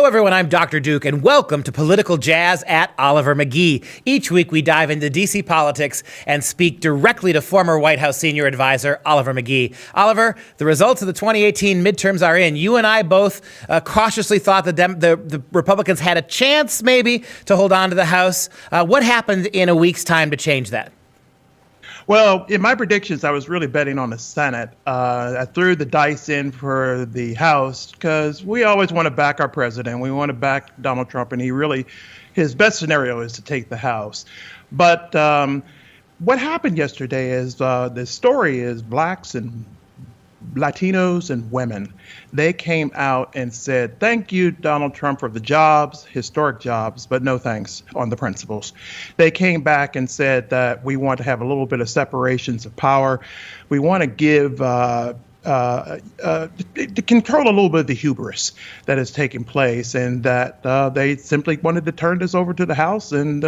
Hello, everyone. I'm Dr. Duke, and welcome to Political Jazz at Oliver McGee. Each week, we dive into D.C. politics and speak directly to former White House senior advisor Oliver McGee. Oliver, the results of the 2018 midterms are in. You and I both cautiously thought the Republicans had a chance, maybe, to hold on to the House. What happened in a week's time to change that? Well, in my predictions, I was really betting on the Senate. I threw the dice in for the House because we always want to back our president. We want to back Donald Trump, and his best scenario is to take the House. But what happened yesterday is the story is blacks and Latinos and women. They came out and said, thank you, Donald Trump, for the jobs, historic jobs, but no thanks on the principles. They came back and said that we want to have a little bit of separations of power. We want to give to control a little bit of the hubris that is taking place, and that they simply wanted to turn this over to the House, and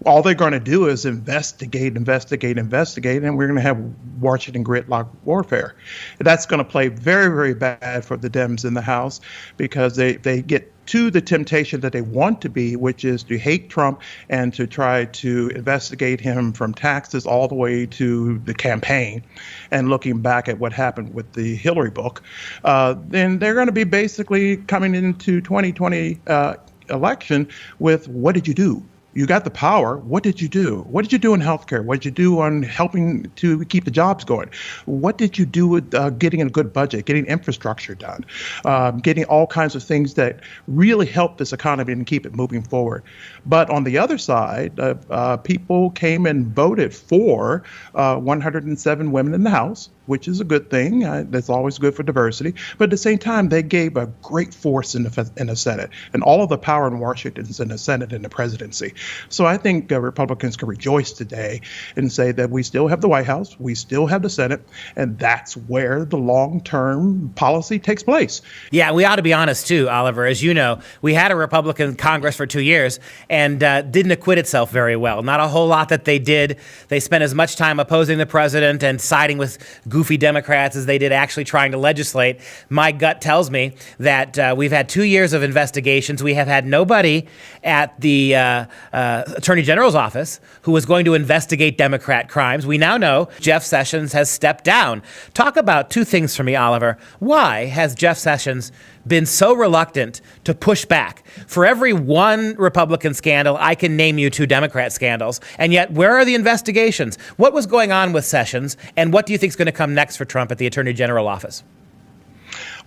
all they're going to do is investigate, and we're going to have Washington gridlock warfare. That's going to play very, very bad for the Dems in the House because they get to the temptation that they want to be, which is to hate Trump and to try to investigate him from taxes all the way to the campaign. And looking back at what happened with the Hillary book, then they're going to be basically coming into 2020 election with, what did you do? You got the power. What did you do? What did you do in healthcare? What did you do on helping to keep the jobs going? What did you do with getting a good budget, getting infrastructure done, getting all kinds of things that really help this economy and keep it moving forward? But on the other side, people came and voted for 107 women in the House, which is a good thing. That's always good for diversity. But at the same time, they gave a great force in the Senate, and all of the power in Washington is in the Senate and the presidency. So I think Republicans can rejoice today and say that we still have the White House, we still have the Senate, and that's where the long-term policy takes place. Yeah, we ought to be honest, too, Oliver. As you know, we had a Republican Congress for 2 years and didn't acquit itself very well. Not a whole lot that they did. They spent as much time opposing the president and siding with goofy Democrats as they did actually trying to legislate. My gut tells me that we've had 2 years of investigations. We have had nobody at the Attorney General's office who was going to investigate Democrat crimes. We now know Jeff Sessions has stepped down. Talk about two things for me, Oliver. Why has Jeff Sessions been so reluctant to push back? For every one Republican scandal, I can name you 2 Democrat scandals. And yet, where are the investigations? What was going on with Sessions, and what do you think is going to come next for Trump at the Attorney General office?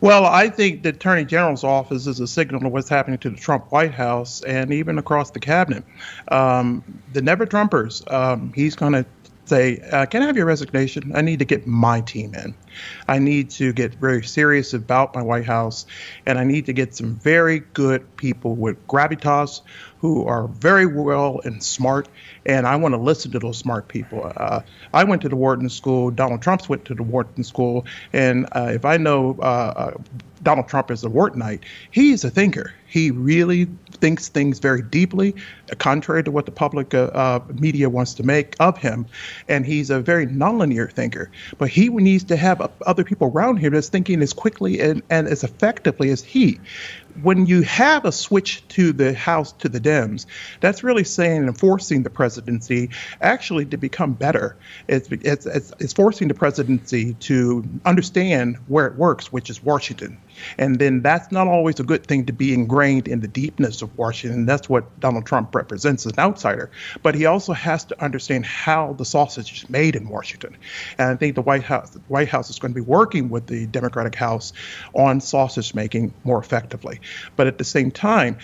Well, I think the Attorney General's office is a signal of what's happening to the Trump White House and even across the cabinet. The Never Trumpers, he's going to say, can I have your resignation? I need to get my team in. I need to get very serious about my White House, and I need to get some very good people with gravitas who are very well and smart, and I want to listen to those smart people. I went to the Wharton School. Donald Trump went to the Wharton School, and if I know Donald Trump is a Whartonite, he's a thinker. He really thinks things very deeply, contrary to what the public media wants to make of him. And he's a very nonlinear thinker. But he needs to have other people around him that's thinking as quickly and as effectively as he. When you have a switch to the House, to the Dems, that's really saying and forcing the presidency actually to become better. It's forcing the presidency to understand where it works, which is Washington. And then that's not always a good thing to be ingrained in the deepness of Washington. That's what Donald Trump represents as an outsider. But he also has to understand how the sausage is made in Washington. And I think the White House is going to be working with the Democratic House on sausage making more effectively. But at the same time,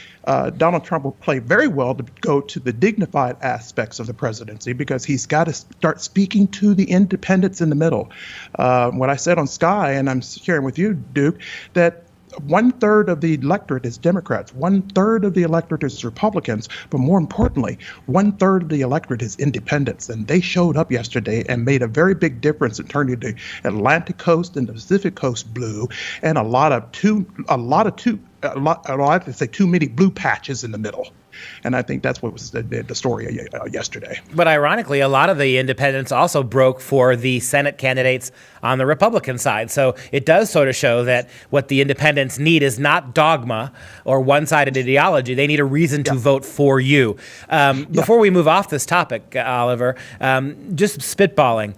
Donald Trump will play very well to go to the dignified aspects of the presidency, because he's got to start speaking to the independents in the middle. What I said on Sky, and I'm sharing with you, Duke, that 1/3 of the electorate is Democrats, 1/3 of the electorate is Republicans, but more importantly, 1/3 of the electorate is independents. And they showed up yesterday and made a very big difference in turning the Atlantic coast and the Pacific coast blue, and a lot of too many blue patches in the middle. And I think that's what was the story yesterday. But ironically, a lot of the independents also broke for the Senate candidates on the Republican side. So it does sort of show that what the independents need is not dogma or one-sided ideology. They need a reason to vote for you. Before we move off this topic, Oliver, just spitballing,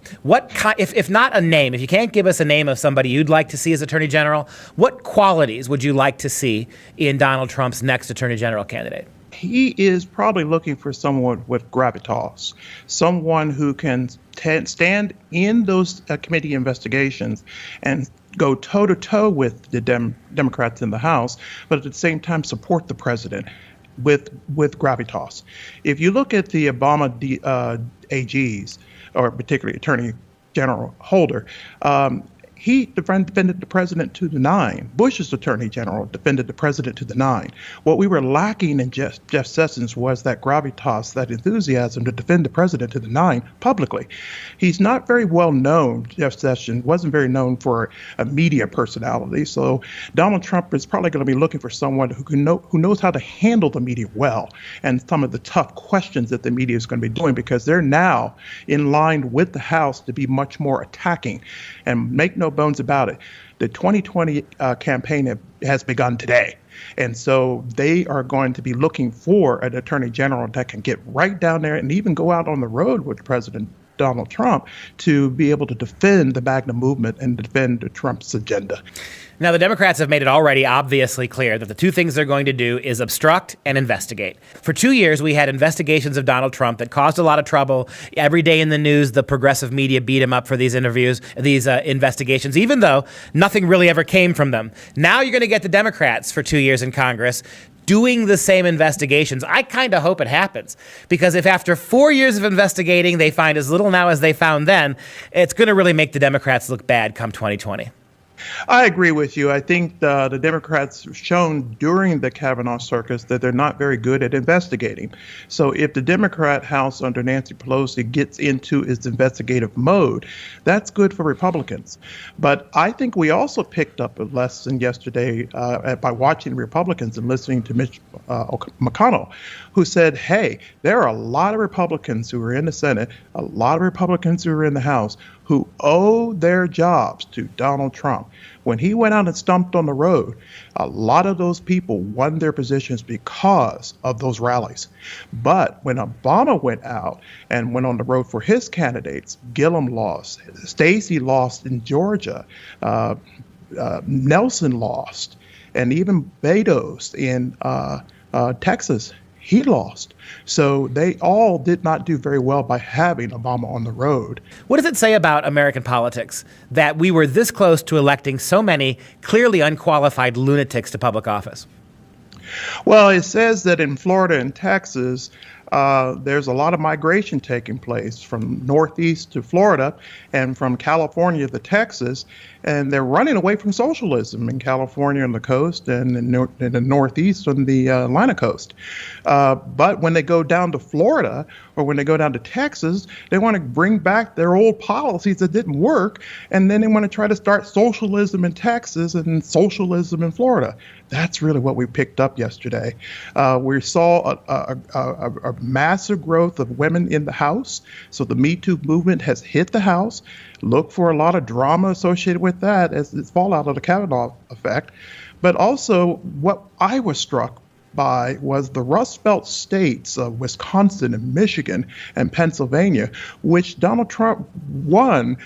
if not a name, if you can't give us a name of somebody you'd like to see as Attorney General, what qualities would you like to see in Donald Trump's next Attorney General candidate? He is probably looking for someone with gravitas, someone who can stand in those committee investigations and go toe-to-toe with the Democrats in the House, but at the same time support the president with gravitas. If you look at the Obama AGs, or particularly Attorney General Holder, he defended the president to the nine. Bush's attorney general defended the president to the nine. What we were lacking in Jeff Sessions was that gravitas, that enthusiasm to defend the president to the nine publicly. He's not very well known. Jeff Sessions wasn't very known for a media personality. So Donald Trump is probably going to be looking for someone who knows how to handle the media well and some of the tough questions that the media is going to be doing, because they're now in line with the House to be much more attacking. And make no bones about it, the 2020 campaign has begun today. And so they are going to be looking for an attorney general that can get right down there and even go out on the road with President Donald Trump to be able to defend the MAGA movement and defend Trump's agenda. Now, the Democrats have made it already obviously clear that the two things they're going to do is obstruct and investigate. For 2 years, we had investigations of Donald Trump that caused a lot of trouble. Every day in the news, the progressive media beat him up for these investigations, even though nothing really ever came from them. Now you're going to get the Democrats for 2 years in Congress doing the same investigations. I kind of hope it happens, because if after 4 years of investigating, they find as little now as they found then, it's going to really make the Democrats look bad come 2020. I agree with you. I think the Democrats have shown during the Kavanaugh circus that they're not very good at investigating. So if the Democrat House under Nancy Pelosi gets into its investigative mode, that's good for Republicans. But I think we also picked up a lesson yesterday by watching Republicans and listening to Mitch McConnell, who said, hey, there are a lot of Republicans who are in the Senate, a lot of Republicans who are in the House, who owe their jobs to Donald Trump. When he went out and stumped on the road, a lot of those people won their positions because of those rallies. But when Obama went out and went on the road for his candidates, Gillum lost, Stacey lost in Georgia, Nelson lost, and even Betos in Texas, he lost. So they all did not do very well by having Obama on the road. What does it say about American politics that we were this close to electing so many clearly unqualified lunatics to public office? Well, it says that in Florida and Texas, there's a lot of migration taking place from Northeast to Florida and from California to Texas, and they're running away from socialism in California on the coast and in the Northeast on the Atlantic coast. But when they go down to Florida or when they go down to Texas, they want to bring back their old policies that didn't work, and then they want to try to start socialism in Texas and socialism in Florida. That's really what we picked up yesterday. We saw a massive growth of women in the House. So the Me Too movement has hit the House. Look for a lot of drama associated with that as it's fallout of the Kavanaugh effect. But also what I was struck by was the Rust Belt states of Wisconsin and Michigan and Pennsylvania, which Donald Trump won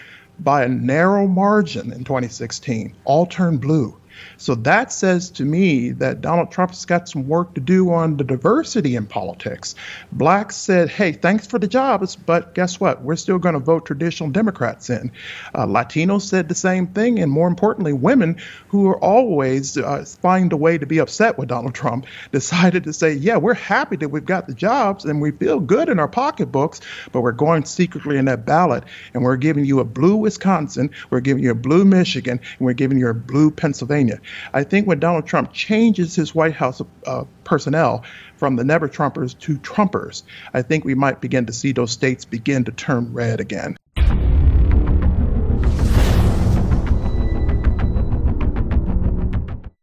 by a narrow margin in 2016, all turned blue. So that says to me that Donald Trump's got some work to do on the diversity in politics. Blacks said, hey, thanks for the jobs, but guess what? We're still going to vote traditional Democrats in. Latinos said the same thing, and more importantly, women who are always find a way to be upset with Donald Trump decided to say, yeah, we're happy that we've got the jobs and we feel good in our pocketbooks, but we're going secretly in that ballot, and we're giving you a blue Wisconsin, we're giving you a blue Michigan, and we're giving you a blue Pennsylvania. I think when Donald Trump changes his White House personnel from the never Trumpers to Trumpers, I think we might begin to see those states begin to turn red again.